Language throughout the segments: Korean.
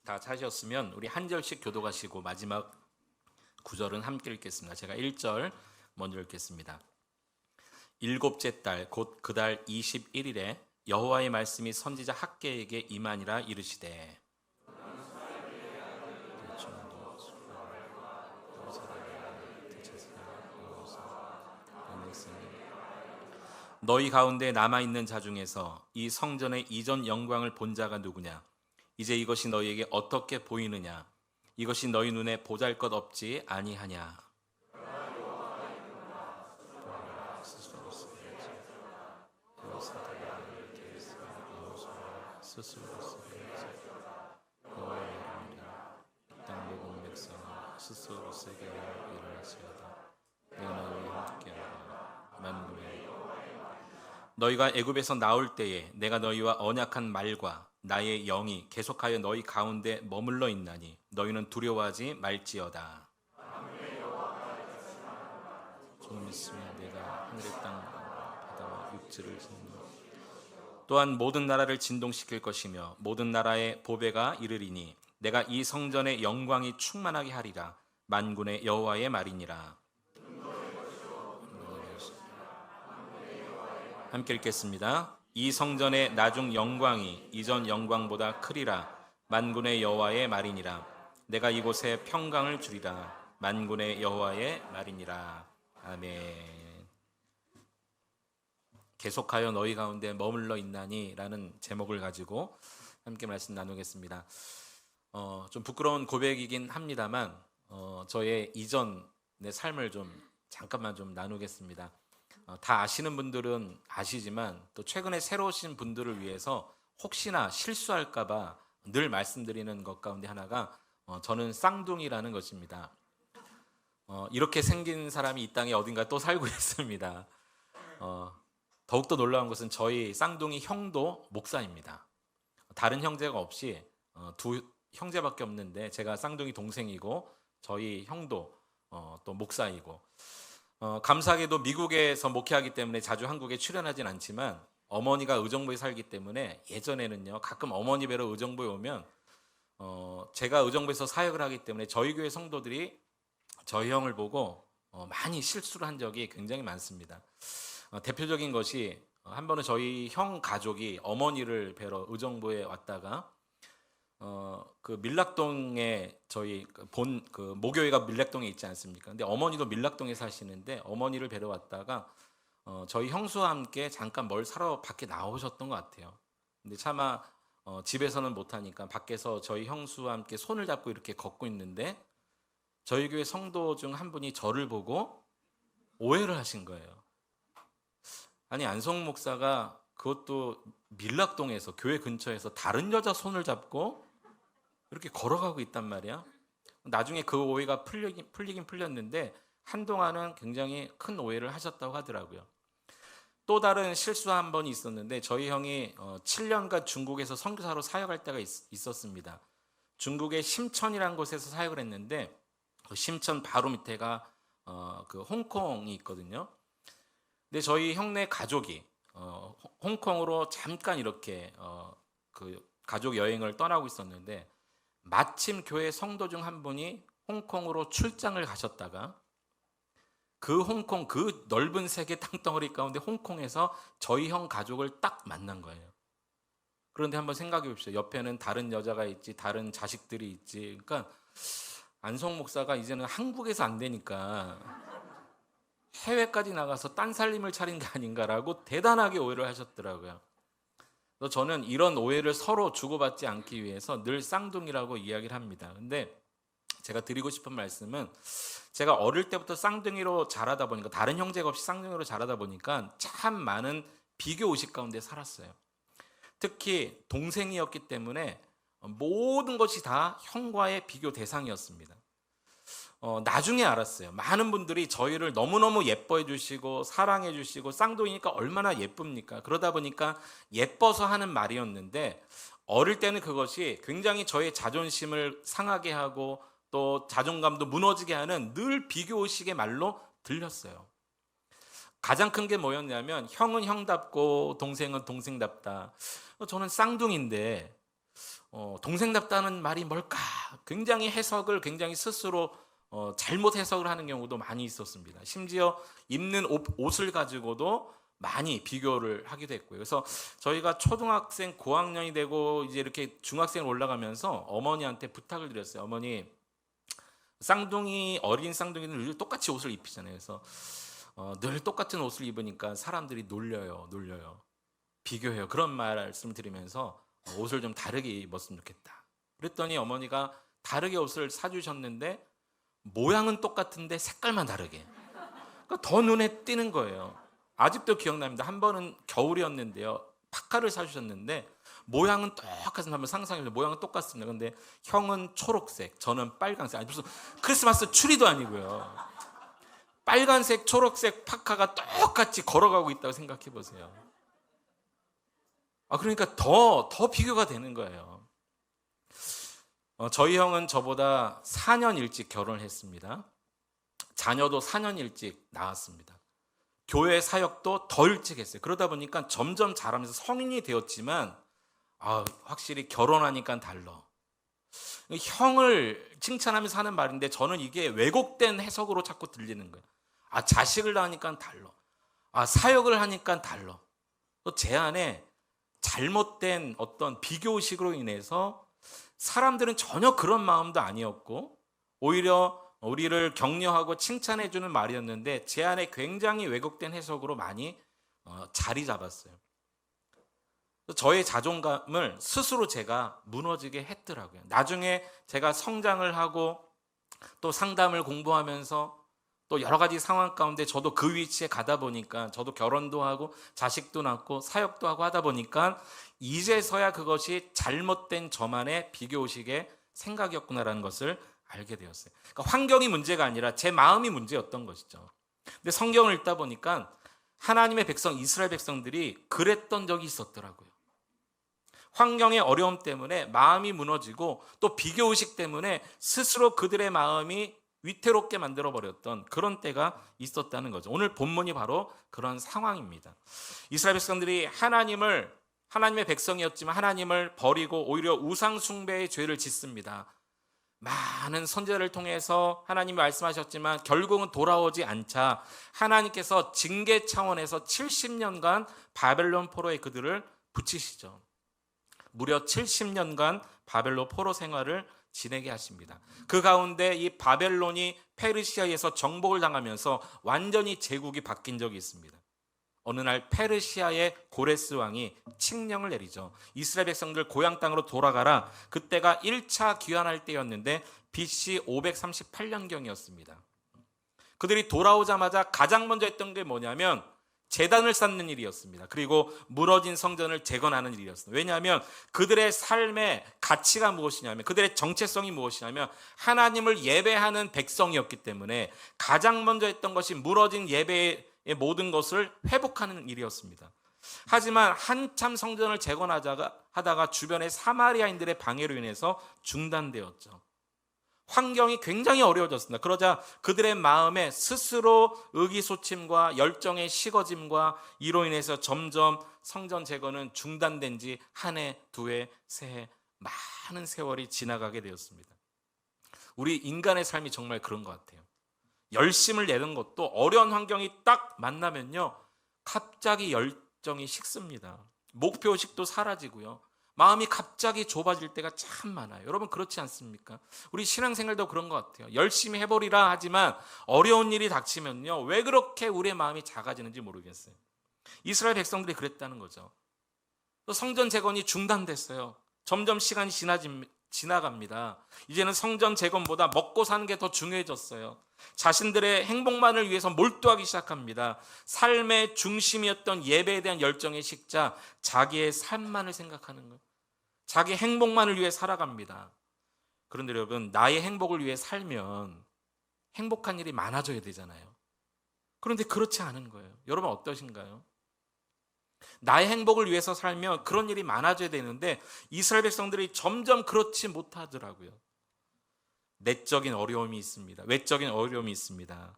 다 찾으셨으면 우리 한 절씩 교독하시고 마지막 9절은 함께 읽겠습니다. 제가 1절 먼저 읽겠습니다. 일곱째 달 곧 그 달 21일에 여호와의 말씀이 선지자 학개에게 임하니라 이르시되 너희 가운데 남아있는 자 중에서 이 성전의 이전 영광을 본 자가 누구냐? 이제 이것이 너희에게 어떻게 보이느냐? 이것이 너희 눈에 보잘것없지 아니하냐? 땅 모든 백성 스스로 세게 일어나시어다. 내가 너희와 함께하리라. 만군의 너희가 애굽에서 나올 때에 내가 너희와 언약한 말과 나의 영이 계속하여 너희 가운데 머물러 있나니 너희는 두려워하지 말지어다. 조금 있으면 내가 하늘의 땅 바다와 육지를 짓는 또한 모든 나라를 진동시킬 것이며 모든 나라의 보배가 이르리니 내가 이 성전의 영광이 충만하게 하리라. 만군의 여호와의 말이니라. 함께 읽겠습니다. 이 성전의 나중 영광이 이전 영광보다 크리라. 만군의 여호와의 말이니라. 내가 이곳에 평강을 주리라. 만군의 여호와의 말이니라. 아멘. 계속하여 너희 가운데 머물러 있나니 라는 제목을 가지고 함께 말씀 나누겠습니다. 좀 부끄러운 고백이긴 합니다만 저의 이전의 삶을 좀 잠깐만 좀 나누겠습니다. 다 아시는 분들은 아시지만 또 최근에 새로 오신 분들을 위해서 혹시나 실수할까봐 늘 말씀드리는 것 가운데 하나가 저는 쌍둥이라는 것입니다. 이렇게 생긴 사람이 이 땅에 어딘가 또 살고 있습니다. 더욱더 놀라운 것은 저희 쌍둥이 형도 목사입니다. 다른 형제가 없이 두 형제밖에 없는데 제가 쌍둥이 동생이고 저희 형도 또 목사이고 감사하게도 미국에서 목회하기 때문에 자주 한국에 출연하진 않지만 어머니가 의정부에 살기 때문에 예전에는요 가끔 어머니 뵈러 의정부에 오면 제가 의정부에서 사역을 하기 때문에 저희 교회 성도들이 저희 형을 보고 많이 실수를 한 적이 굉장히 많습니다. 대표적인 것이 한 번은 저희 형 가족이 어머니를 뵈러 의정부에 왔다가 그 밀락동에 저희 그 모교회가 밀락동에 있지 않습니까? 근데 어머니도 밀락동에 사시는데 어머니를 뵈러 왔다가 저희 형수와 함께 잠깐 뭘 사러 밖에 나오셨던 것 같아요. 근데 차마 집에서는 못하니까 밖에서 저희 형수와 함께 손을 잡고 이렇게 걷고 있는데 저희 교회 성도 중 한 분이 저를 보고 오해를 하신 거예요. 아니 안성 목사가 그것도 밀락동에서 교회 근처에서 다른 여자 손을 잡고 이렇게 걸어가고 있단 말이야. 나중에 그 오해가 풀리긴 풀렸는데 한동안은 굉장히 큰 오해를 하셨다고 하더라고요. 또 다른 실수 한 번이 있었는데 저희 형이 7년간 중국에서 선교사로 사역할 때가 있었습니다. 중국의 심천이라는 곳에서 사역을 했는데 그 심천 바로 밑에가 그 홍콩이 있거든요. 근데 저희 형네 가족이 홍콩으로 잠깐 이렇게 그 가족 여행을 떠나고 있었는데 마침 교회 성도 중 한 분이 홍콩으로 출장을 가셨다가 그 홍콩 그 넓은 세계 땅덩어리 가운데 홍콩에서 저희 형 가족을 딱 만난 거예요. 그런데 한번 생각해 봅시다. 옆에는 다른 여자가 있지, 다른 자식들이 있지. 그러니까 안성 목사가 이제는 한국에서 안 되니까 해외까지 나가서 딴 살림을 차린 게 아닌가라고 대단하게 오해를 하셨더라고요. 그래서 저는 이런 오해를 서로 주고받지 않기 위해서 늘 쌍둥이라고 이야기를 합니다. 근데 제가 드리고 싶은 말씀은 제가 어릴 때부터 쌍둥이로 자라다 보니까 다른 형제가 없이 쌍둥이로 자라다 보니까 참 많은 비교 의식 가운데 살았어요. 특히 동생이었기 때문에 모든 것이 다 형과의 비교 대상이었습니다. 나중에 알았어요. 많은 분들이 저희를 너무너무 예뻐해 주시고 사랑해 주시고 쌍둥이니까 얼마나 예쁩니까? 그러다 보니까 예뻐서 하는 말이었는데 어릴 때는 그것이 굉장히 저의 자존심을 상하게 하고 또 자존감도 무너지게 하는 늘 비교의식의 말로 들렸어요. 가장 큰 게 뭐였냐면 형은 형답고 동생은 동생답다. 저는 쌍둥이인데 동생답다는 말이 뭘까? 굉장히 해석을 굉장히 스스로 잘못 해석을 하는 경우도 많이 있었습니다. 심지어 입는 옷을 가지고도 많이 비교를 하기도 했고요. 그래서 저희가 초등학생 고학년이 되고 이제 이렇게 중학생을 올라가면서 어머니한테 부탁을 드렸어요. 어머니, 어린 쌍둥이는 늘 똑같이 옷을 입히잖아요. 그래서 늘 똑같은 옷을 입으니까 사람들이 놀려요. 비교해요. 그런 말씀을 드리면서 옷을 좀 다르게 입었으면 좋겠다. 그랬더니 어머니가 다르게 옷을 사주셨는데 모양은 똑같은데 색깔만 다르게. 그러니까 더 눈에 띄는 거예요. 아직도 기억납니다. 한 번은 겨울이었는데요. 파카를 사주셨는데 모양은 똑같은, 한번 상상해보세요. 모양은 똑같습니다. 근데 형은 초록색, 저는 빨간색. 아니 무슨 크리스마스 추리도 아니고요. 빨간색, 초록색 파카가 똑같이 걸어가고 있다고 생각해 보세요. 그러니까 더 비교가 되는 거예요. 저희 형은 저보다 4년 일찍 결혼을 했습니다. 자녀도 4년 일찍 낳았습니다. 교회 사역도 더 일찍 했어요. 그러다 보니까 점점 자라면서 성인이 되었지만 확실히 결혼하니까 달라. 형을 칭찬하면서 하는 말인데 저는 이게 왜곡된 해석으로 자꾸 들리는 거예요. 자식을 낳으니까 달라. 사역을 하니까 달라. 또 제 안에 잘못된 어떤 비교의식으로 인해서 사람들은 전혀 그런 마음도 아니었고 오히려 우리를 격려하고 칭찬해주는 말이었는데 제 안에 굉장히 왜곡된 해석으로 많이 자리 잡았어요. 저의 자존감을 스스로 제가 무너지게 했더라고요. 나중에 제가 성장을 하고 또 상담을 공부하면서 또 여러 가지 상황 가운데 저도 그 위치에 가다 보니까 저도 결혼도 하고 자식도 낳고 사역도 하고 하다 보니까 이제서야 그것이 잘못된 저만의 비교의식의 생각이었구나라는 것을 알게 되었어요. 그러니까 환경이 문제가 아니라 제 마음이 문제였던 것이죠. 근데 성경을 읽다 보니까 하나님의 백성, 이스라엘 백성들이 그랬던 적이 있었더라고요. 환경의 어려움 때문에 마음이 무너지고 또 비교의식 때문에 스스로 그들의 마음이 위태롭게 만들어버렸던 그런 때가 있었다는 거죠. 오늘 본문이 바로 그런 상황입니다. 이스라엘 백성들이 하나님의 백성이었지만 하나님을 버리고 오히려 우상 숭배의 죄를 짓습니다. 많은 선지자를 통해서 하나님이 말씀하셨지만 결국은 돌아오지 않자 하나님께서 징계 차원에서 70년간 바벨론 포로에 그들을 붙이시죠. 무려 70년간 바벨론 포로 생활을 지내게 하십니다. 그 가운데 이 바벨론이 페르시아에서 정복을 당하면서 완전히 제국이 바뀐 적이 있습니다. 어느 날 페르시아의 고레스 왕이 칙령을 내리죠. 이스라엘 백성들 고향 땅으로 돌아가라. 그때가 1차 귀환할 때였는데 BC 538년경이었습니다. 그들이 돌아오자마자 가장 먼저 했던 게 뭐냐면 제단을 쌓는 일이었습니다. 그리고 무너진 성전을 재건하는 일이었습니다. 왜냐하면 그들의 삶의 가치가 무엇이냐면, 그들의 정체성이 무엇이냐면 하나님을 예배하는 백성이었기 때문에 가장 먼저 했던 것이 무너진 예배의 모든 것을 회복하는 일이었습니다. 하지만 한참 성전을 재건하다가 주변의 사마리아인들의 방해로 인해서 중단되었죠. 환경이 굉장히 어려워졌습니다. 그러자 그들의 마음에 스스로 의기소침과 열정의 식어짐과 이로 인해서 점점 성전 재건은 중단된 지 한 해, 두 해, 세 해, 많은 세월이 지나가게 되었습니다. 우리 인간의 삶이 정말 그런 것 같아요. 열심을 내는 것도 어려운 환경이 딱 만나면요, 갑자기 열정이 식습니다. 목표의식도 사라지고요. 마음이 갑자기 좁아질 때가 참 많아요. 여러분 그렇지 않습니까? 우리 신앙생활도 그런 것 같아요. 열심히 해버리라 하지만 어려운 일이 닥치면요, 왜 그렇게 우리의 마음이 작아지는지 모르겠어요. 이스라엘 백성들이 그랬다는 거죠. 또 성전 재건이 중단됐어요. 점점 시간이 지나갑니다. 이제는 성전 재건보다 먹고 사는 게 더 중요해졌어요. 자신들의 행복만을 위해서 몰두하기 시작합니다. 삶의 중심이었던 예배에 대한 열정의 식자, 자기의 삶만을 생각하는 거예요. 자기 행복만을 위해 살아갑니다. 그런데 여러분, 나의 행복을 위해 살면 행복한 일이 많아져야 되잖아요. 그런데 그렇지 않은 거예요. 여러분 어떠신가요? 나의 행복을 위해서 살면 그런 일이 많아져야 되는데 이스라엘 백성들이 점점 그렇지 못하더라고요. 내적인 어려움이 있습니다. 외적인 어려움이 있습니다.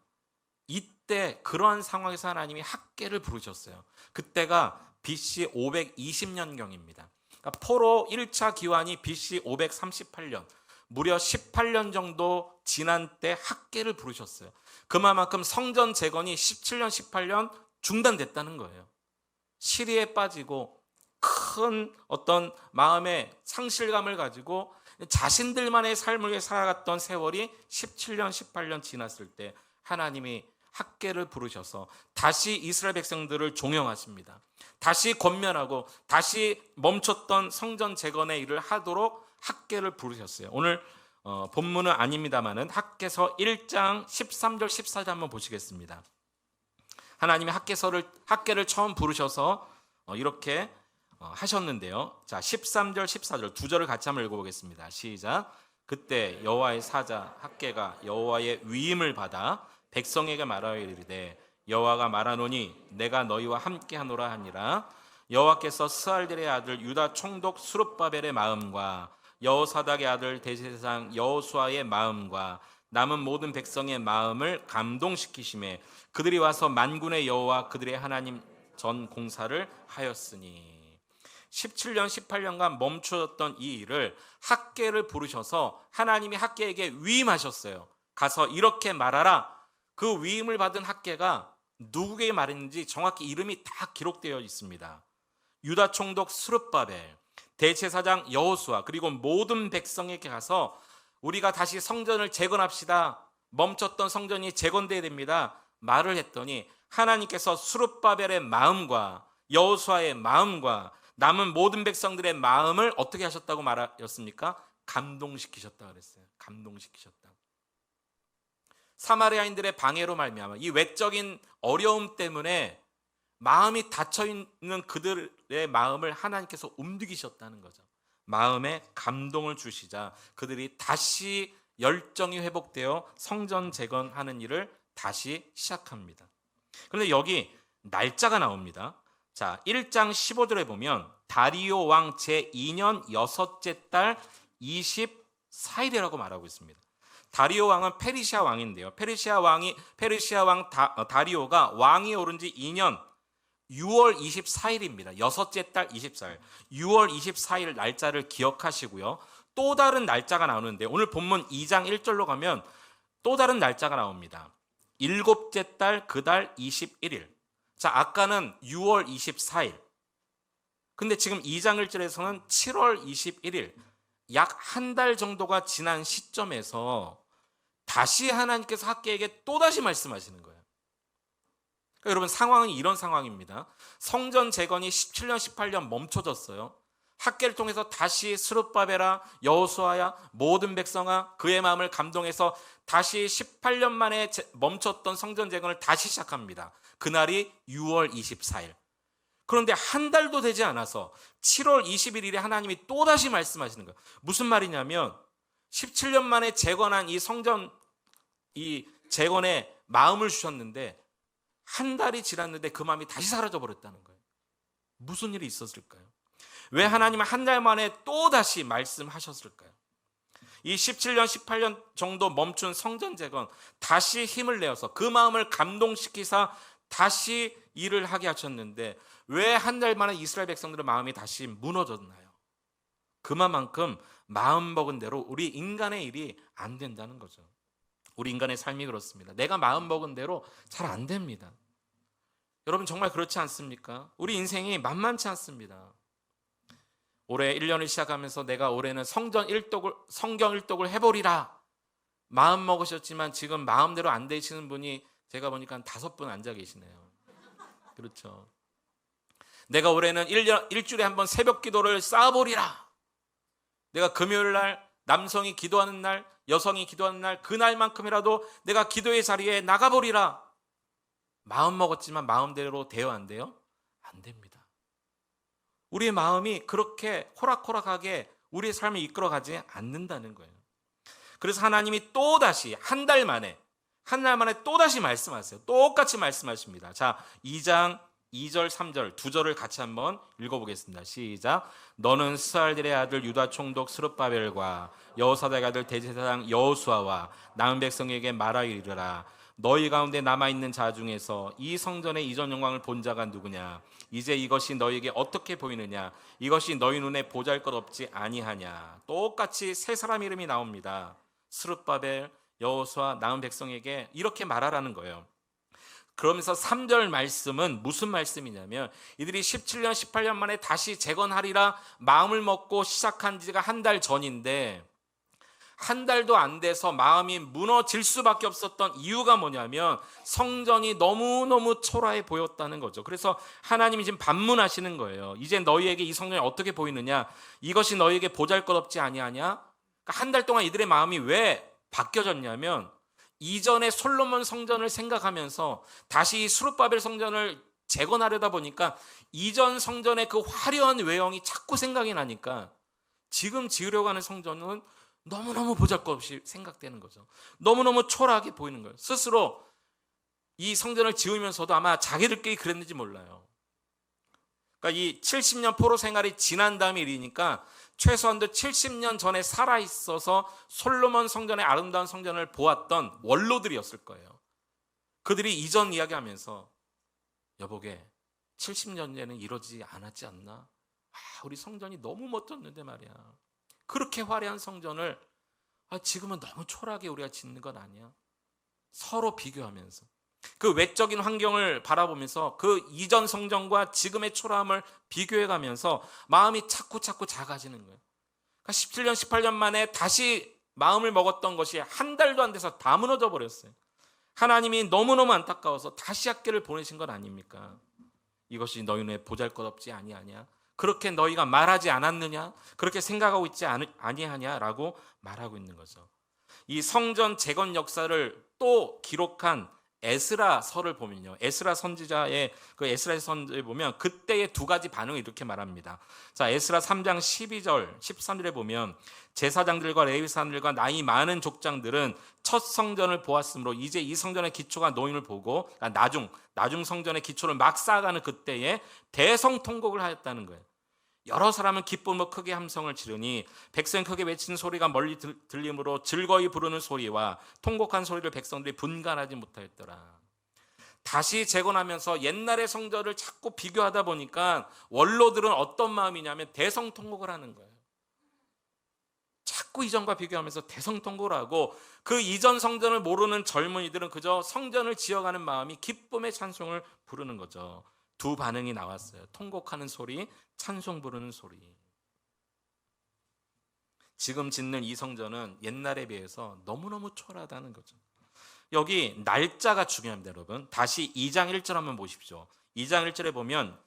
이때 그러한 상황에서 하나님이 학개를 부르셨어요. 그때가 BC 520년경입니다. 그러니까 포로 1차 기환이 BC 538년, 무려 18년 정도 지난 때 학계를 부르셨어요. 그만큼 성전 재건이 17년, 18년 중단됐다는 거예요. 시리에 빠지고 큰 어떤 마음의 상실감을 가지고 자신들만의 삶을 위해 살아갔던 세월이 17년, 18년 지났을 때 하나님이 학계를 부르셔서 다시 이스라엘 백성들을 종용하십니다. 다시 권면하고 다시 멈췄던 성전 재건의 일을 하도록 학계를 부르셨어요. 오늘 본문은 아닙니다만은 학계서 1장 13절 14절 한번 보시겠습니다. 하나님이 학계를 처음 부르셔서 이렇게 하셨는데요. 자, 13절 14절 두 절을 같이 한번 읽어보겠습니다. 시작. 그때 여호와의 사자 학계가 여호와의 위임을 받아 백성에게 말하여 이르되 여호와가 말하노니 내가 너희와 함께하노라 하니라. 여호와께서 스알델의 아들 유다 총독 스룹바벨의 마음과 여호사닥의 아들 대제사장 여호수아의 마음과 남은 모든 백성의 마음을 감동시키심에 그들이 와서 만군의 여호와 그들의 하나님 전 공사를 하였으니. 17년 18년간 멈춰졌던 이 일을 학계를 부르셔서 하나님이 학계에게 위임하셨어요. 가서 이렇게 말하라. 그 위임을 받은 학계가 누구에게 말했는지 정확히 이름이 다 기록되어 있습니다. 유다 총독 스룹바벨, 대제사장 여호수아, 그리고 모든 백성에게 가서 우리가 다시 성전을 재건합시다. 멈췄던 성전이 재건돼야 됩니다. 말을 했더니 하나님께서 스룹바벨의 마음과 여호수아의 마음과 남은 모든 백성들의 마음을 어떻게 하셨다고 말하였습니까? 감동시키셨다 그랬어요. 감동시키셨다. 사마리아인들의 방해로 말미암아 이 외적인 어려움 때문에 마음이 닫혀 있는 그들의 마음을 하나님께서 움직이셨다는 거죠. 마음에 감동을 주시자 그들이 다시 열정이 회복되어 성전 재건하는 일을 다시 시작합니다. 그런데 여기 날짜가 나옵니다. 자, 1장 15절에 보면 다리오 왕 제2년 여섯째 달 24일이라고 말하고 있습니다. 다리오 왕은 페르시아 왕인데요. 페르시아 왕 다리오가 왕이 오른 지 2년 6월 24일입니다. 여섯째 달 24일. 6월 24일 날짜를 기억하시고요. 또 다른 날짜가 나오는데 오늘 본문 2장 1절로 가면 또 다른 날짜가 나옵니다. 일곱째 달 그달 21일. 자, 아까는 6월 24일. 근데 지금 2장 1절에서는 7월 21일. 약 한 달 정도가 지난 시점에서 다시 하나님께서 학계에게 또다시 말씀하시는 거예요. 그러니까 여러분 상황은 이런 상황입니다. 성전 재건이 17년 18년 멈춰졌어요. 학계를 통해서 다시 스룹바벨아 여호수아야 모든 백성아 그의 마음을 감동해서 다시 18년 만에 멈췄던 성전 재건을 다시 시작합니다. 그날이 6월 24일. 그런데 한 달도 되지 않아서 7월 21일에 하나님이 또다시 말씀하시는 거예요. 무슨 말이냐면 17년 만에 재건한 이 성전 이 재건에 마음을 주셨는데 한 달이 지났는데 그 마음이 다시 사라져 버렸다는 거예요. 무슨 일이 있었을까요? 왜 하나님은 한 달 만에 또다시 말씀하셨을까요? 이 17년, 18년 정도 멈춘 성전 재건 다시 힘을 내어서 그 마음을 감동시키사 다시 일을 하게 하셨는데 왜 한 달 만에 이스라엘 백성들의 마음이 다시 무너졌나요? 그만큼 마음 먹은 대로 우리 인간의 일이 안 된다는 거죠. 우리 인간의 삶이 그렇습니다. 내가 마음 먹은 대로 잘 안 됩니다. 여러분 정말 그렇지 않습니까? 우리 인생이 만만치 않습니다. 올해 1년을 시작하면서 내가 올해는 성경 일독을 해보리라 마음 먹으셨지만 지금 마음대로 안 되시는 분이 제가 보니까 한 5분 앉아 계시네요. 그렇죠. 내가 올해는 일주일에 한 번 새벽 기도를 쌓아보리라. 내가 금요일 날 남성이 기도하는 날 여성이 기도하는 날 그날만큼이라도 내가 기도의 자리에 나가보리라. 마음 먹었지만 마음대로 돼요 안 돼요? 안 됩니다. 우리의 마음이 그렇게 호락호락하게 우리의 삶을 이끌어가지 않는다는 거예요. 그래서 하나님이 또다시 한 달 만에 또다시 말씀하세요. 똑같이 말씀하십니다. 자, 2장 2절 3절 두 절을 같이 한번 읽어보겠습니다. 시작. 너는 스알델의 아들 유다 총독 스룹바벨과 여호사닥의 아들 대제사장 여호수아와 남은 백성에게 말하여 이르라. 너희 가운데 남아있는 자 중에서 이 성전의 이전 영광을 본 자가 누구냐? 이제 이것이 너희에게 어떻게 보이느냐? 이것이 너희 눈에 보잘것없지 아니하냐? 똑같이 세 사람 이름이 나옵니다. 스룹바벨, 여호수아, 남은 백성에게 이렇게 말하라는 거예요. 그러면서 3절 말씀은 무슨 말씀이냐면 이들이 17년 18년 만에 다시 재건하리라 마음을 먹고 시작한 지가 한 달 전인데 한 달도 안 돼서 마음이 무너질 수밖에 없었던 이유가 뭐냐면 성전이 너무너무 초라해 보였다는 거죠. 그래서 하나님이 지금 반문하시는 거예요. 이제 너희에게 이 성전이 어떻게 보이느냐? 이것이 너희에게 보잘것없지 아니하냐? 그러니까 한 달 동안 이들의 마음이 왜 바뀌어졌냐면 이전에 솔로몬 성전을 생각하면서 다시 스룹바벨 성전을 재건하려다 보니까 이전 성전의 그 화려한 외형이 자꾸 생각이 나니까 지금 지으려고 하는 성전은 너무너무 보잘것없이 생각되는 거죠. 너무너무 초라하게 보이는 거예요. 스스로 이 성전을 지으면서도 아마 자기들끼리 그랬는지 몰라요. 그러니까 이 70년 포로 생활이 지난 다음에 일이니까 최소한도 70년 전에 살아있어서 솔로몬 성전의 아름다운 성전을 보았던 원로들이었을 거예요. 그들이 이전 이야기하면서 여보게 70년 전에는 이러지 않았지 않나? 우리 성전이 너무 멋졌는데 말이야. 그렇게 화려한 성전을 지금은 너무 초라하게 우리가 짓는 건 아니야? 서로 비교하면서 그 외적인 환경을 바라보면서 그 이전 성전과 지금의 초라함을 비교해가면서 마음이 자꾸 작아지는 거예요. 그러니까 17년 18년 만에 다시 마음을 먹었던 것이 한 달도 안 돼서 다 무너져 버렸어요. 하나님이 너무너무 안타까워서 다시 학교를 보내신 건 아닙니까? 이것이 너희 눈에 보잘것없지 아니하냐? 그렇게 너희가 말하지 않았느냐? 그렇게 생각하고 있지 아니하냐라고 말하고 있는 거죠. 이 성전 재건 역사를 또 기록한 에스라서를 보면요. 에스라 선지자의 그 에스라의 선지를 보면 그때의 두 가지 반응을 이렇게 말합니다. 자, 에스라 3장 12절, 13절에 보면 제사장들과 레위사들과 나이 많은 족장들은 첫 성전을 보았으므로 이제 이 성전의 기초가 놓임을 보고 나중 성전의 기초를 막 쌓아가는 그때에 대성통곡을 하였다는 거예요. 여러 사람은 기쁨으로 크게 함성을 지르니 백성이 크게 외치는 소리가 멀리 들림으로 즐거이 부르는 소리와 통곡한 소리를 백성들이 분간하지 못하였더라. 다시 재건하면서 옛날의 성전을 자꾸 비교하다 보니까 원로들은 어떤 마음이냐면 대성통곡을 하는 거예요. 자꾸 이전과 비교하면서 대성통곡을 하고 그 이전 성전을 모르는 젊은이들은 그저 성전을 지어가는 마음이 기쁨의 찬송을 부르는 거죠. 두 반응이 나왔어요. 통곡하는 소리, 찬송 부르는 소리. 지금 짓는 이 성전은 옛날에 비해서 너무너무 초라하다는 거죠. 여기 날짜가 중요합니다, 여러분. 다시 2장 1절 한번 보십시오. 2장 1절에 보면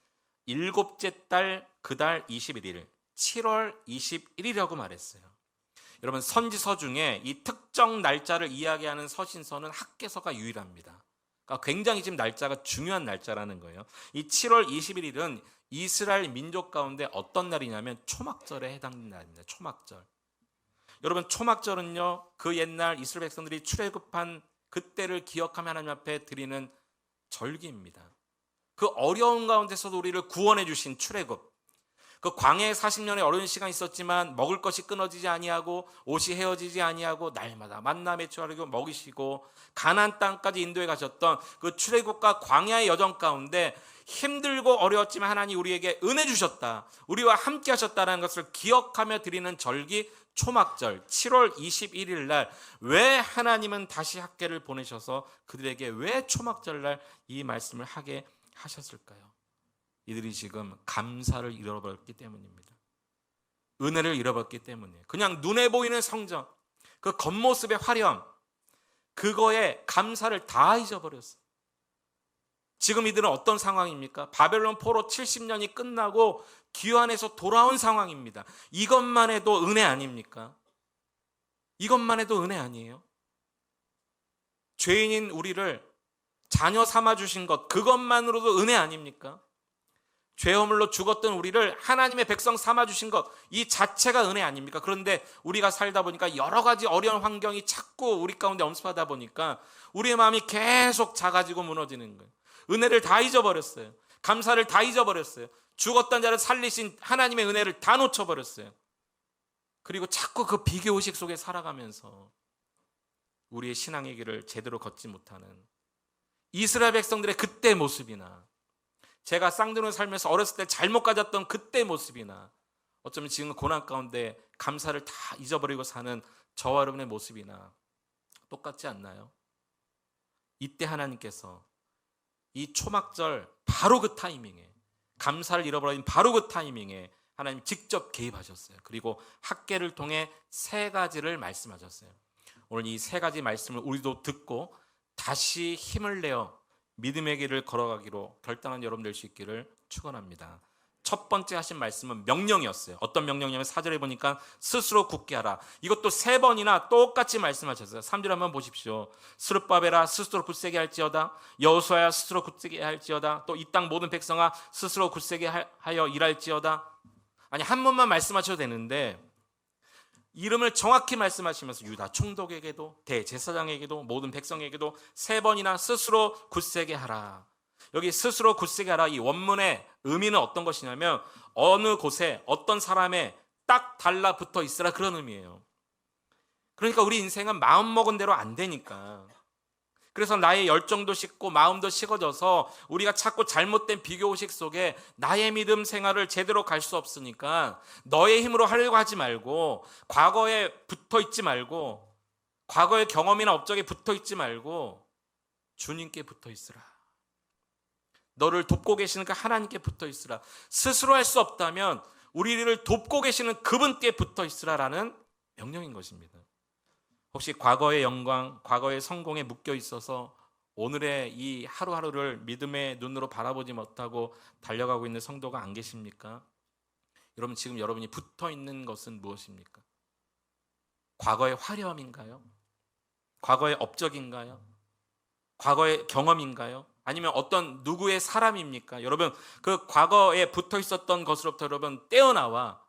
일곱째 달 그 달 21일 7월 21일이라고 말했어요. 여러분, 선지서 중에 이 특정 날짜를 이야기하는 서신서는 학개서가 유일합니다. 그러니까 굉장히 지금 날짜가 중요한 날짜라는 거예요. 이 7월 21일은 이스라엘 민족 가운데 어떤 날이냐면 초막절에 해당되는 날입니다. 초막절. 여러분, 초막절은요, 그 옛날 이스라엘 백성들이 출애굽한 그때를 기억하며 하나님 앞에 드리는 절기입니다. 그 어려운 가운데서도 우리를 구원해 주신 출애굽. 그 광야에 40년의 어려운 시간이 있었지만 먹을 것이 끊어지지 아니하고 옷이 헤어지지 아니하고 날마다 만나 매출하고 먹이시고 가나안 땅까지 인도해 가셨던 그 출애굽과 광야의 여정 가운데 힘들고 어려웠지만 하나님 우리에게 은혜 주셨다. 우리와 함께 하셨다는 것을 기억하며 드리는 절기 초막절 7월 21일 날 왜 하나님은 다시 학계를 보내셔서 그들에게 왜 초막절 날 이 말씀을 하게 하셨을까요? 이들이 지금 감사를 잃어버렸기 때문입니다. 은혜를 잃어버렸기 때문이에요. 그냥 눈에 보이는 성전, 그 겉모습의 화려함, 그거에 감사를 다 잊어버렸어요. 지금 이들은 어떤 상황입니까? 바벨론 포로 70년이 끝나고 귀환해서 돌아온 상황입니다. 이것만 해도 은혜 아닙니까? 이것만 해도 은혜 아니에요? 죄인인 우리를 자녀 삼아주신 것, 그것만으로도 은혜 아닙니까? 죄허물로 죽었던 우리를 하나님의 백성 삼아주신 것, 이 자체가 은혜 아닙니까? 그런데 우리가 살다 보니까 여러 가지 어려운 환경이 자꾸 우리 가운데 엄습하다 보니까 우리의 마음이 계속 작아지고 무너지는 거예요. 은혜를 다 잊어버렸어요. 감사를 다 잊어버렸어요. 죽었던 자를 살리신 하나님의 은혜를 다 놓쳐버렸어요. 그리고 자꾸 그 비교의식 속에 살아가면서 우리의 신앙의 길을 제대로 걷지 못하는 이스라엘 백성들의 그때 모습이나, 제가 쌍둥이로 살면서 어렸을 때 잘못 가졌던 그때 모습이나, 어쩌면 지금 고난 가운데 감사를 다 잊어버리고 사는 저와 여러분의 모습이나 똑같지 않나요? 이때 하나님께서 이 초막절 바로 그 타이밍에, 감사를 잃어버린 바로 그 타이밍에 하나님 직접 개입하셨어요. 그리고 학계를 통해 세 가지를 말씀하셨어요. 오늘 이 세 가지 말씀을 우리도 듣고 다시 힘을 내어 믿음의 길을 걸어가기로 결단한 여러분 될 수 있기를 축원합니다. 첫 번째 하신 말씀은 명령이었어요. 어떤 명령이냐면 4절에 보니까 스스로 굳게 하라. 이것도 세 번이나 똑같이 말씀하셨어요. 3절 한번 보십시오. 스룹바벨아 스스로 굳세게 할지어다. 여호수아야 스스로 굳세게 할지어다. 또 이 땅 모든 백성아 스스로 굳세게 하여 일할지어다. 아니, 한 번만 말씀하셔도 되는데 이름을 정확히 말씀하시면서 유다 총독에게도 대제사장에게도 모든 백성에게도 세 번이나 스스로 굳세게 하라. 여기 스스로 굳세게 하라, 이 원문의 의미는 어떤 것이냐면 어느 곳에 어떤 사람에 딱 달라붙어 있으라, 그런 의미예요. 그러니까 우리 인생은 마음먹은 대로 안 되니까, 그래서 나의 열정도 식고 마음도 식어져서 우리가 자꾸 잘못된 비교의식 속에 나의 믿음 생활을 제대로 갈 수 없으니까 너의 힘으로 하려고 하지 말고, 과거에 붙어 있지 말고, 과거의 경험이나 업적에 붙어 있지 말고 주님께 붙어 있으라. 너를 돕고 계시는 그 하나님께 붙어 있으라. 스스로 할 수 없다면 우리를 돕고 계시는 그분께 붙어 있으라라는 명령인 것입니다. 혹시 과거의 영광, 과거의 성공에 묶여 있어서 오늘의 이 하루하루를 믿음의 눈으로 바라보지 못하고 달려가고 있는 성도가 안 계십니까? 여러분, 지금 여러분이 붙어 있는 것은 무엇입니까? 과거의 화려함인가요? 과거의 업적인가요? 과거의 경험인가요? 아니면 어떤 누구의 사람입니까? 여러분, 그 과거에 붙어 있었던 것으로부터 여러분 떼어나와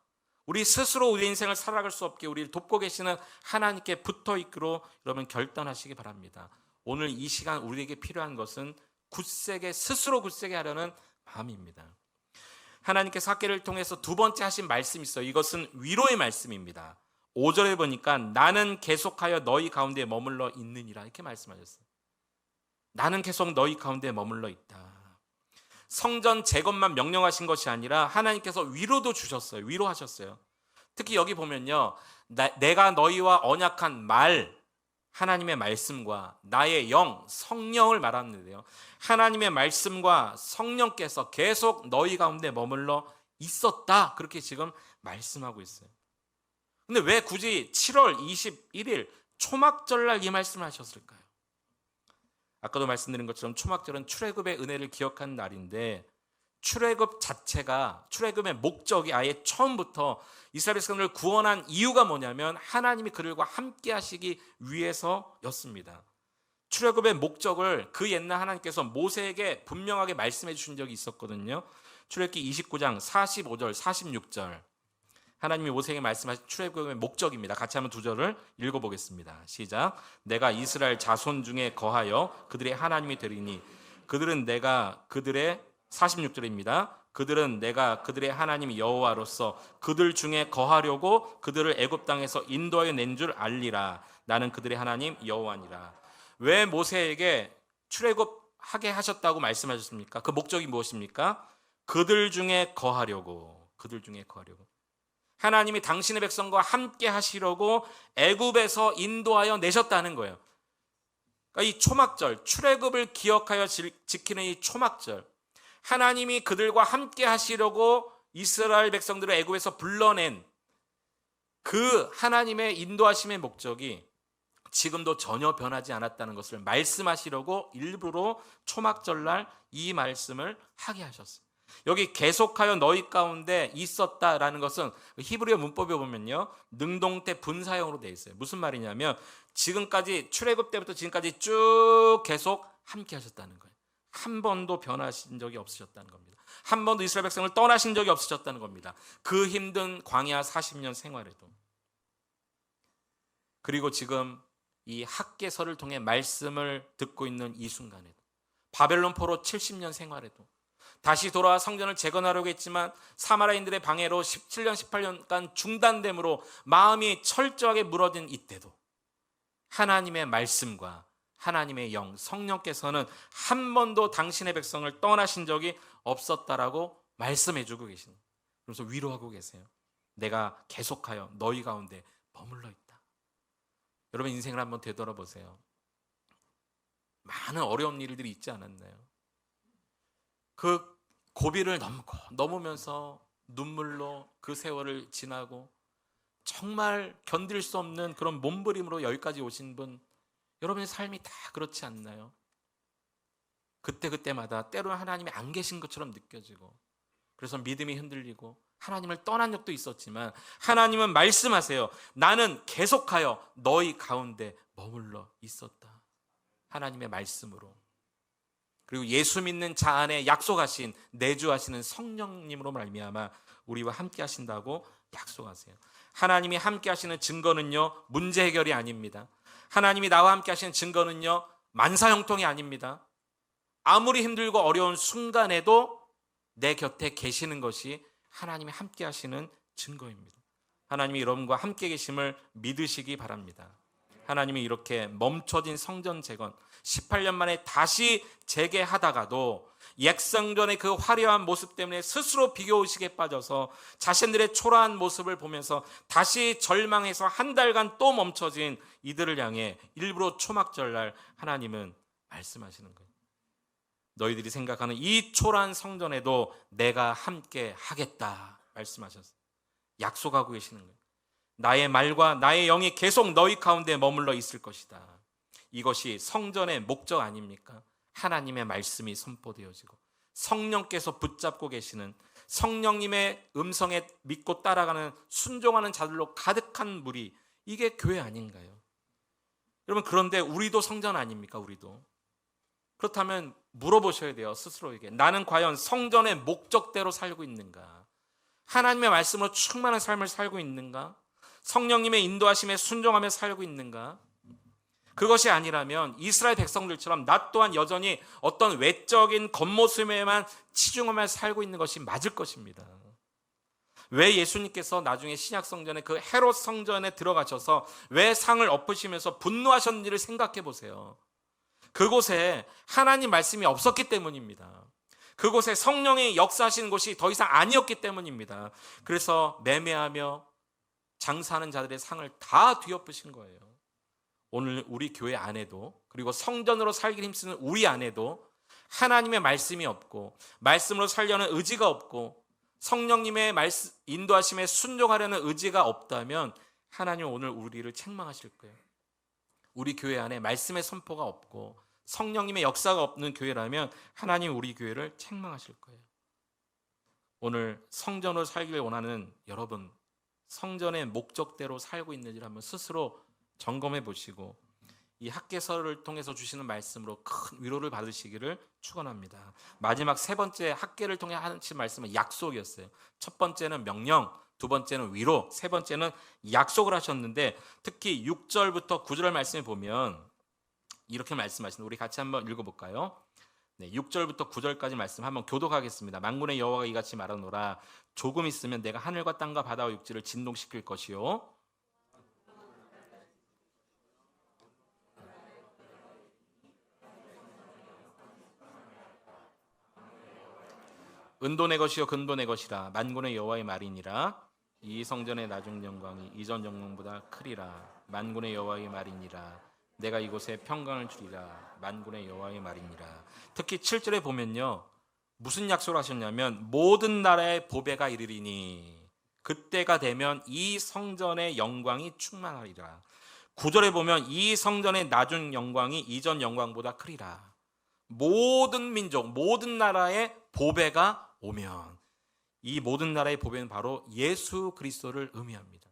우리 스스로 우리 인생을 살아갈 수 없게 우리를 돕고 계시는 하나님께 붙어 있기로 여러분 결단하시기 바랍니다. 오늘 이 시간 우리에게 필요한 것은 굳세게, 스스로 굳세게 하려는 마음입니다. 하나님께서 학계를 통해서 두 번째 하신 말씀이 있어요. 이것은 위로의 말씀입니다. 5절에 보니까 나는 계속하여 너희 가운데 머물러 있느니라, 이렇게 말씀하셨어요. 나는 계속 너희 가운데 머물러 있다. 성전 재건만 명령하신 것이 아니라 하나님께서 위로도 주셨어요. 위로하셨어요. 특히 여기 보면요, 내가 너희와 언약한 말, 하나님의 말씀과 나의 영, 성령을 말하는데요, 하나님의 말씀과 성령께서 계속 너희 가운데 머물러 있었다, 그렇게 지금 말씀하고 있어요. 근데 왜 굳이 7월 21일 초막절날 이 말씀을 하셨을까요? 아까도 말씀드린 것처럼 초막절은 출애굽의 은혜를 기억하는 날인데, 출애굽 자체가, 출애굽의 목적이 아예 처음부터 이스라엘 백성들을 구원한 이유가 뭐냐면 하나님이 그들과 함께 하시기 위해서였습니다. 출애굽의 목적을 그 옛날 하나님께서 모세에게 분명하게 말씀해 주신 적이 있었거든요. 출애굽기 29장 45절 46절 하나님이 모세에게 말씀하신 출애굽의 목적입니다. 같이 한번 두 절을 읽어보겠습니다. 시작. 내가 이스라엘 자손 중에 거하여 그들의 하나님이 되리니 그들은 내가 그들의 46절입니다. 그들은 내가 그들의 하나님 여호와로서 그들 중에 거하려고 그들을 애굽 땅에서 인도하여 낸 줄 알리라. 나는 그들의 하나님 여호와니라. 왜 모세에게 출애굽하게 하셨다고 말씀하셨습니까? 그 목적이 무엇입니까? 그들 중에 거하려고. 그들 중에 거하려고. 하나님이 당신의 백성과 함께 하시려고 애굽에서 인도하여 내셨다는 거예요. 그러니까 이 초막절, 출애굽을 기억하여 지키는 이 초막절, 하나님이 그들과 함께 하시려고 이스라엘 백성들을 애굽에서 불러낸 그 하나님의 인도하심의 목적이 지금도 전혀 변하지 않았다는 것을 말씀하시려고 일부러 초막절날 이 말씀을 하게 하셨어요. 여기 계속하여 너희 가운데 있었다라는 것은 히브리어 문법에 보면요, 능동태 분사형으로 되어 있어요. 무슨 말이냐면 지금까지, 출애굽 때부터 지금까지 쭉 계속 함께 하셨다는 거예요. 한 번도 변하신 적이 없으셨다는 겁니다. 한 번도 이스라엘 백성을 떠나신 적이 없으셨다는 겁니다. 그 힘든 광야 40년 생활에도. 그리고 지금 이 학개서를 통해 말씀을 듣고 있는 이 순간에도, 바벨론 포로 70년 생활에도, 다시 돌아와 성전을 재건하려고 했지만 사마라인들의 방해로 17년 18년간 중단됨으로 마음이 철저하게 무너진 이때도 하나님의 말씀과 하나님의 영, 성령께서는 한 번도 당신의 백성을 떠나신 적이 없었다라고 말씀해주고 계십니다. 그래서 위로하고 계세요. 내가 계속하여 너희 가운데 머물러 있다. 여러분 인생을 한번 되돌아보세요. 많은 어려운 일들이 있지 않았나요? 그 고비를 넘으면서 눈물로 그 세월을 지나고 정말 견딜 수 없는 그런 몸부림으로 여기까지 오신 분, 여러분의 삶이 다 그렇지 않나요? 그때마다 때로는 하나님이 안 계신 것처럼 느껴지고, 그래서 믿음이 흔들리고 하나님을 떠난 적도 있었지만 하나님은 말씀하세요. 나는 계속하여 너희 가운데 머물러 있었다. 하나님의 말씀으로. 그리고 예수 믿는 자 안에 약속하신, 내주하시는 성령님으로 말미암아 우리와 함께 하신다고 약속하세요. 하나님이 함께 하시는 증거는요, 문제 해결이 아닙니다. 하나님이 나와 함께 하시는 증거는요, 만사형통이 아닙니다. 아무리 힘들고 어려운 순간에도 내 곁에 계시는 것이 하나님이 함께 하시는 증거입니다. 하나님이 여러분과 함께 계심을 믿으시기 바랍니다. 하나님이 이렇게 멈춰진 성전 재건 18년 만에 다시 재개하다가도 옛성전의 그 화려한 모습 때문에 스스로 비교의식에 빠져서 자신들의 초라한 모습을 보면서 다시 절망해서 한 달간 또 멈춰진 이들을 향해 일부러 초막절날 하나님은 말씀하시는 거예요. 너희들이 생각하는 이 초라한 성전에도 내가 함께 하겠다 말씀하셨어요. 약속하고 계시는 거예요. 나의 말과 나의 영이 계속 너희 가운데 머물러 있을 것이다. 이것이 성전의 목적 아닙니까? 하나님의 말씀이 선포되어지고 성령께서 붙잡고 계시는, 성령님의 음성에 믿고 따라가는 순종하는 자들로 가득한 무리, 이게 교회 아닌가요? 여러분, 그런데 우리도 성전 아닙니까? 우리도. 그렇다면 물어보셔야 돼요, 스스로에게. 나는 과연 성전의 목적대로 살고 있는가? 하나님의 말씀으로 충만한 삶을 살고 있는가? 성령님의 인도하심에 순종하며 살고 있는가? 그것이 아니라면 이스라엘 백성들처럼 나 또한 여전히 어떤 외적인 겉모습에만 치중하며 살고 있는 것이 맞을 것입니다. 왜 예수님께서 나중에 신약 성전에 그 헤롯 성전에 들어가셔서 왜 상을 엎으시면서 분노하셨는지를 생각해 보세요. 그곳에 하나님 말씀이 없었기 때문입니다. 그곳에 성령이 역사하시는 곳이 더 이상 아니었기 때문입니다. 그래서 매매하며 장사하는 자들의 상을 다 뒤엎으신 거예요. 오늘 우리 교회 안에도, 그리고 성전으로 살기를 힘쓰는 우리 안에도 하나님의 말씀이 없고 말씀으로 살려는 의지가 없고 성령님의 인도하심에 순종하려는 의지가 없다면 하나님은 오늘 우리를 책망하실 거예요. 우리 교회 안에 말씀의 선포가 없고 성령님의 역사가 없는 교회라면 하나님 우리 교회를 책망하실 거예요. 오늘 성전으로 살기를 원하는 여러분, 성전의 목적대로 살고 있는지를 한번 스스로 점검해 보시고 이 학개서를 통해서 주시는 말씀으로 큰 위로를 받으시기를 축원합니다. 마지막 세 번째 학개를 통해 하신 말씀은 약속이었어요. 첫 번째는 명령, 두 번째는 위로, 세 번째는 약속을 하셨는데 특히 6절부터 9절 말씀을 보면 이렇게 말씀하시는, 우리 같이 한번 읽어볼까요? 네, 6절부터 9절까지 말씀 한번 교독하겠습니다. 만군의 여호와가 이같이 말하노라. 조금 있으면 내가 하늘과 땅과 바다와 육지를 진동시킬 것이요 은도 내 것이요 금도 내 것이라. 만군의 여호와의 말이니라. 이 성전의 나중 영광이 이전 영광보다 크리라. 만군의 여호와의 말이니라. 내가 이곳에 평강을 주리라. 만군의 여호와의 말이니라. 특히 7절에 보면요, 무슨 약속을 하셨냐면 모든 나라의 보배가 이르리니 그때가 되면 이 성전의 영광이 충만하리라. 9절에 보면 이 성전의 나중 영광이 이전 영광보다 크리라. 모든 민족, 모든 나라의 보배가 오면, 이 모든 나라의 보배는 바로 예수 그리스도를 의미합니다.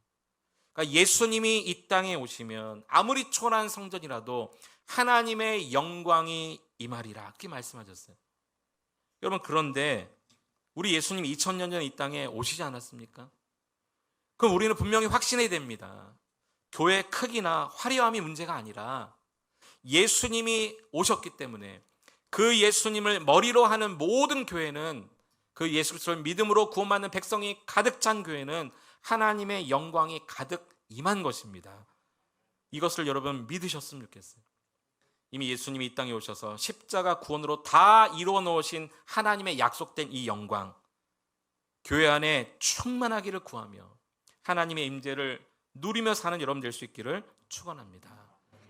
그러니까 예수님이 이 땅에 오시면 아무리 초라한 성전이라도 하나님의 영광이 임하리라, 그렇게 말씀하셨어요. 여러분, 그런데 우리 예수님이 2000년 전에 이 땅에 오시지 않았습니까? 그럼 우리는 분명히 확신해야 됩니다. 교회의 크기나 화려함이 문제가 아니라 예수님이 오셨기 때문에 그 예수님을 머리로 하는 모든 교회는, 그 예수 그리스도를 믿음으로 구원받는 백성이 가득 찬 교회는 하나님의 영광이 가득 임한 것입니다. 이것을 여러분 믿으셨으면 좋겠어요. 이미 예수님이 이 땅에 오셔서 십자가 구원으로 다 이루어 놓으신 하나님의 약속된 이 영광, 교회 안에 충만하기를 구하며 하나님의 임재를 누리며 사는 여러분 될 수 있기를 축원합니다.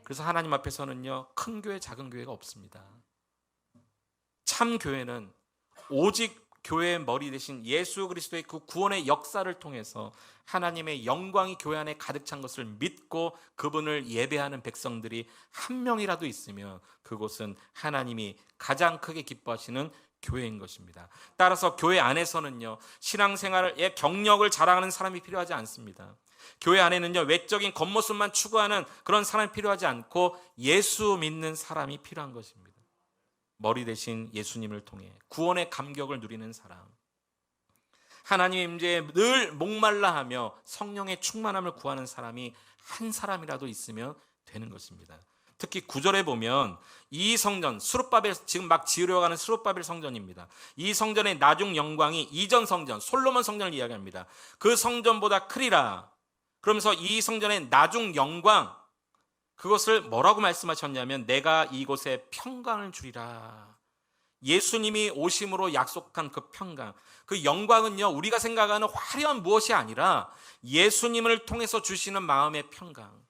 그래서 하나님 앞에서는요, 큰 교회 작은 교회가 없습니다. 참 교회는 오직 교회의 머리 대신 예수 그리스도의 그 구원의 역사를 통해서 하나님의 영광이 교회 안에 가득 찬 것을 믿고 그분을 예배하는 백성들이 한 명이라도 있으면 그곳은 하나님이 가장 크게 기뻐하시는 교회인 것입니다. 따라서 교회 안에서는요, 신앙생활의 경력을 자랑하는 사람이 필요하지 않습니다. 교회 안에는요, 외적인 겉모습만 추구하는 그런 사람이 필요하지 않고 예수 믿는 사람이 필요한 것입니다. 머리 대신 예수님을 통해 구원의 감격을 누리는 사람, 하나님의 임재에 늘 목말라하며 성령의 충만함을 구하는 사람이 한 사람이라도 있으면 되는 것입니다. 특히 9절에 보면 이 성전, 스룹바벨, 지금 막 지으려고 하는 스룹바벨 성전입니다. 이 성전의 나중 영광이 이전 성전, 솔로몬 성전을 이야기합니다. 그 성전보다 크리라. 그러면서 이 성전의 나중 영광, 그것을 뭐라고 말씀하셨냐면 내가 이곳에 평강을 주리라. 예수님이 오심으로 약속한 그 평강, 그 영광은요, 우리가 생각하는 화려한 무엇이 아니라 예수님을 통해서 주시는 마음의 평강.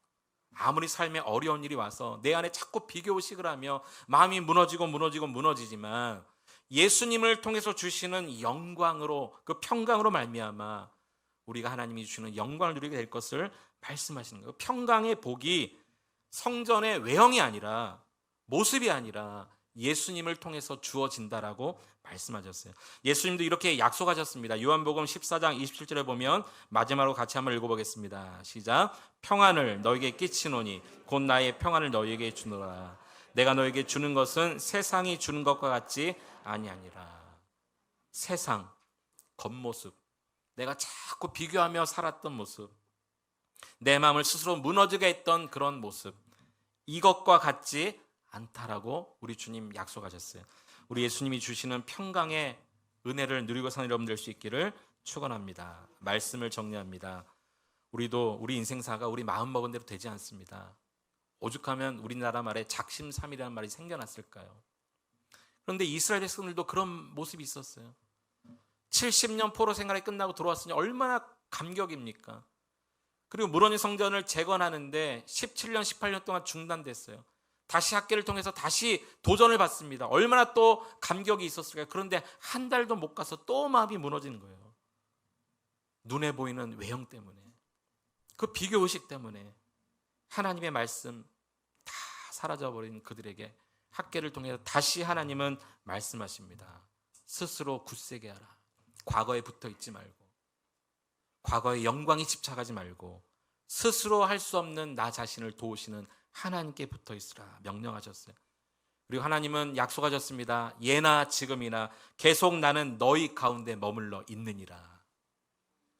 아무리 삶에 어려운 일이 와서 내 안에 자꾸 비교의식을 하며 마음이 무너지지만 예수님을 통해서 주시는 영광으로, 그 평강으로 말미암아 우리가 하나님이 주시는 영광을 누리게 될 것을 말씀하시는 거예요. 평강의 복이 성전의 외형이 아니라, 모습이 아니라 예수님을 통해서 주어진다라고 말씀하셨어요. 예수님도 이렇게 약속하셨습니다. 요한복음 14장 27절에 보면 마지막으로 같이 한번 읽어보겠습니다. 시작. 평안을 너에게 끼치노니 곧 나의 평안을 너에게 주노라. 내가 너에게 주는 것은 세상이 주는 것과 같지 아니하니라. 세상, 겉모습, 내가 자꾸 비교하며 살았던 모습, 내 마음을 스스로 무너지게 했던 그런 모습, 이것과 같지 않다라고 우리 주님 약속하셨어요. 우리 예수님이 주시는 평강의 은혜를 누리고 사는 여러분 될 수 있기를 축원합니다. 말씀을 정리합니다. 우리도 우리 인생사가 우리 마음먹은 대로 되지 않습니다. 오죽하면 우리나라 말에 작심삼일이라는 말이 생겨났을까요? 그런데 이스라엘 백성들도 그런 모습이 있었어요. 70년 포로 생활이 끝나고 들어왔으니 얼마나 감격입니까? 그리고 무너진 성전을 재건하는데 17년, 18년 동안 중단됐어요. 다시 학계를 통해서 다시 도전을 받습니다. 얼마나 또 감격이 있었을까요? 그런데 한 달도 못 가서 또 마음이 무너지는 거예요. 눈에 보이는 외형 때문에, 그 비교의식 때문에 하나님의 말씀 다 사라져버린 그들에게 학계를 통해서 다시 하나님은 말씀하십니다. 스스로 굳세게 하라. 과거에 붙어 있지 말고, 과거의 영광에 집착하지 말고 스스로 할 수 없는 나 자신을 도우시는 하나님께 붙어 있으라 명령하셨어요. 그리고 하나님은 약속하셨습니다. 예나 지금이나 계속 나는 너희 가운데 머물러 있느니라.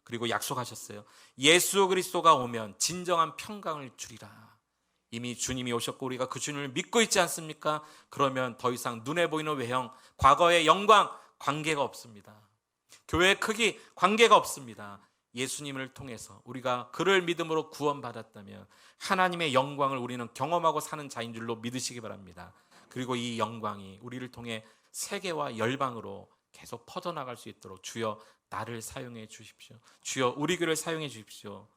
그리고 약속하셨어요. 예수 그리스도가 오면 진정한 평강을 주리라. 이미 주님이 오셨고 우리가 그 주님을 믿고 있지 않습니까? 그러면 더 이상 눈에 보이는 외형, 과거의 영광 관계가 없습니다. 교회의 크기 관계가 없습니다. 예수님을 통해서 우리가 그를 믿음으로 구원받았다면 하나님의 영광을 우리는 경험하고 사는 자인 줄로 믿으시기 바랍니다. 그리고 이 영광이 우리를 통해 세계와 열방으로 계속 퍼져나갈 수 있도록 주여 나를 사용해 주십시오. 주여 우리 교회를 사용해 주십시오.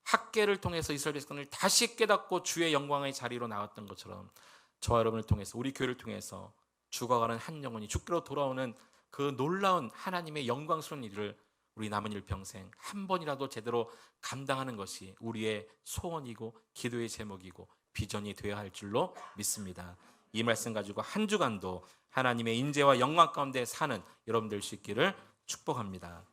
학계를 통해서 이스라엘 백성을 다시 깨닫고 주의 영광의 자리로 나왔던 것처럼 저와 여러분을 통해서, 우리 교회를 통해서 죽어가는 한 영혼이 주께로 돌아오는 그 놀라운 하나님의 영광스러운 일을 우리 남은 일평생 한 번이라도 제대로 감당하는 것이 우리의 소원이고 기도의 제목이고 비전이 되어야 할 줄로 믿습니다. 이 말씀 가지고 한 주간도 하나님의 인재와 영광 가운데 사는 여러분 될 수 있기를 축복합니다.